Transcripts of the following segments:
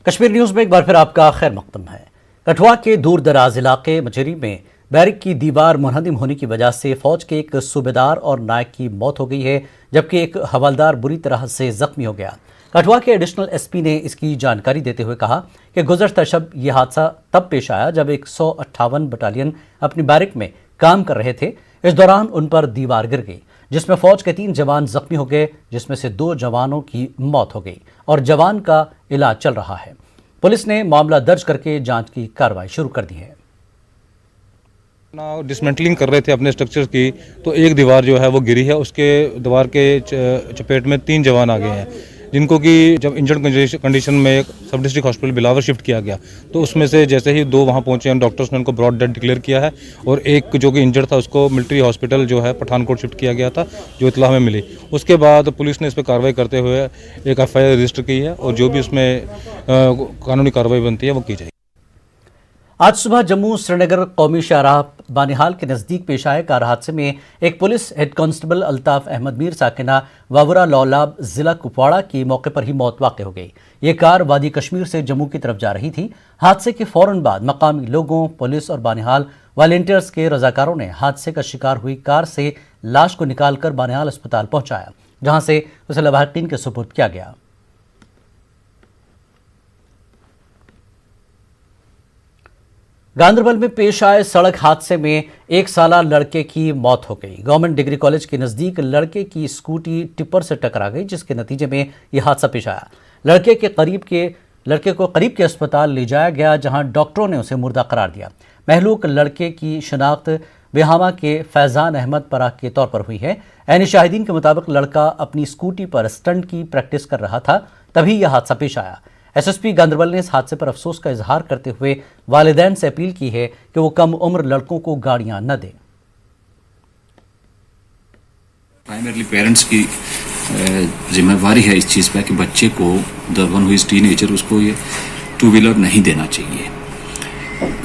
Kashmir news में एक बार फिर आपका खैर मकदम है। कठुआ के दूर दराज इलाके मचेरी में बैरिक की दीवार मुनहदिम होने की वजह से फौज के एक सूबेदार और नायक की मौत हो गई है, जबकि एक हवलदार बुरी तरह से जख्मी हो गया। कठुआ के एडिशनल एसपी ने इसकी जानकारी देते हुए कहा कि गुज़श्ता शब यह हादसा तब पेश आया जब 158 बटालियन अपनी बैरिक में काम कर रहे थे। इस दौरान उन पर दीवार गिर गई, जिसमें फौज के 3 जवान जख्मी हो गए, जिसमें से 2 जवानों की मौत हो गई और जवान का इलाज चल रहा है। पुलिस ने मामला दर्ज करके जांच की कार्रवाई शुरू कर दी है। डिसमेंटलिंग कर रहे थे अपने स्ट्रक्चर की, तो एक दीवार जो है वो गिरी है। उसके दीवार के चपेट में 3 जवान आ गए हैं, जिनको कि जब इंजर्ड कंडीशन में सब डिस्ट्रिक्ट हॉस्पिटल बिलावर शिफ्ट किया गया, तो उसमें से जैसे ही 2 वहाँ पहुंचे हैं, डॉक्टर्स ने उनको ब्रॉड डेड डिक्लेयर किया है और एक जो कि इंजर्ड था उसको मिलिट्री हॉस्पिटल जो है पठानकोट शिफ्ट किया गया था, जो इतला हमें मिली। उसके बाद पुलिस ने इस पर कार्रवाई करते हुए एक FIR रजिस्टर की है और जो भी उसमें कानूनी कार्रवाई बनती है वो की जाएगी। आज सुबह जम्मू श्रीनगर कौमी शाहराह बानिहाल के नज़दीक पेश आए कार हादसे में एक police head constable Altaf Ahmad Mir Sakina Wavra Lolab जिला कुपवाड़ा की मौके पर ही मौत वाक़ हो गई। ये कार वादी कश्मीर से जम्मू की तरफ जा रही थी। हादसे के फौरन बाद मकामी लोगों, पुलिस और बानिहाल वॉलंटियर्स के रजाकारों ने हादसे का शिकार हुई कार से लाश को निकालकर बानिहाल अस्पताल पहुंचाया, जहां से उसे लवाहिकीन के सुपुर्द किया गया। गांदरबल में पेश आए सड़क हादसे में 1 साला लड़के की मौत हो गई। गवर्नमेंट डिग्री कॉलेज के नजदीक लड़के की स्कूटी टिप्पर से टकरा गई, जिसके नतीजे में यह हादसा पेश आया। लड़के को करीब के अस्पताल ले जाया गया, जहां डॉक्टरों ने उसे मुर्दा करार दिया। महलूक लड़के की शनाख्त बेहामा के फैजान अहमद पराग के तौर पर हुई है। ऐनी शाहिदीन के मुताबिक लड़का अपनी स्कूटी पर स्टंट की प्रैक्टिस कर रहा था, तभी यह हादसा पेश आया। SSP गांदरबल ने इस हादसे पर अफसोस का इजहार करते हुए वालिदैन से अपील की है कि वो कम उम्र लड़कों को गाड़ियां न दें। प्राइमरली पेरेंट्स की जिम्मेवारी है इस चीज़ पे कि बच्चे को the one who is teenager उसको ये 2 व्हीलर नहीं देना चाहिए।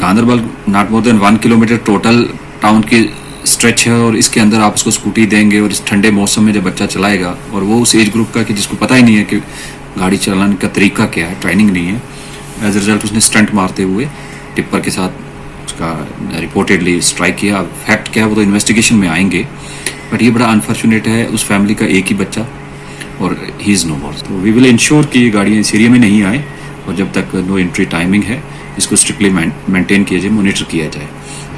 Ganderbal not more than 1 kilometre total town की स्ट्रेच है और इसके अंदर आप उसको स्कूटी देंगे और इस ठंडे मौसम में जब बच्चा चलाएगा और वो उस एज ग्रुप का कि जिसको पता ही नहीं है कि गाड़ी चलाने का तरीका क्या है, ट्रेनिंग नहीं है, एज ए रिजल्ट उसने स्टंट मारते हुए टिप्पर के साथ उसका रिपोर्टेडली स्ट्राइक किया। फैक्ट क्या है वो तो इन्वेस्टिगेशन में आएंगे, बट ये बड़ा अनफॉर्चुनेट है। उस फैमिली का एक ही बच्चा और ही इज़ नो मोर। तो वी विल इंश्योर कि ये गाड़ियाँ इस एरिया में नहीं आए और जब तक नो एंट्री टाइमिंग है इसको स्ट्रिक्टली मेंटेन किया जाए, मॉनिटर किया जाए।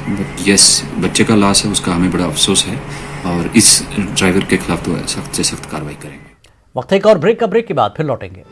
बट यस, बच्चे का लॉस है, उसका हमें बड़ा अफसोस है और इस ड्राइवर के खिलाफ तो सख्त से सख्त कार्रवाई करेंगे। वक्त एक और ब्रेक के बाद फिर लौटेंगे।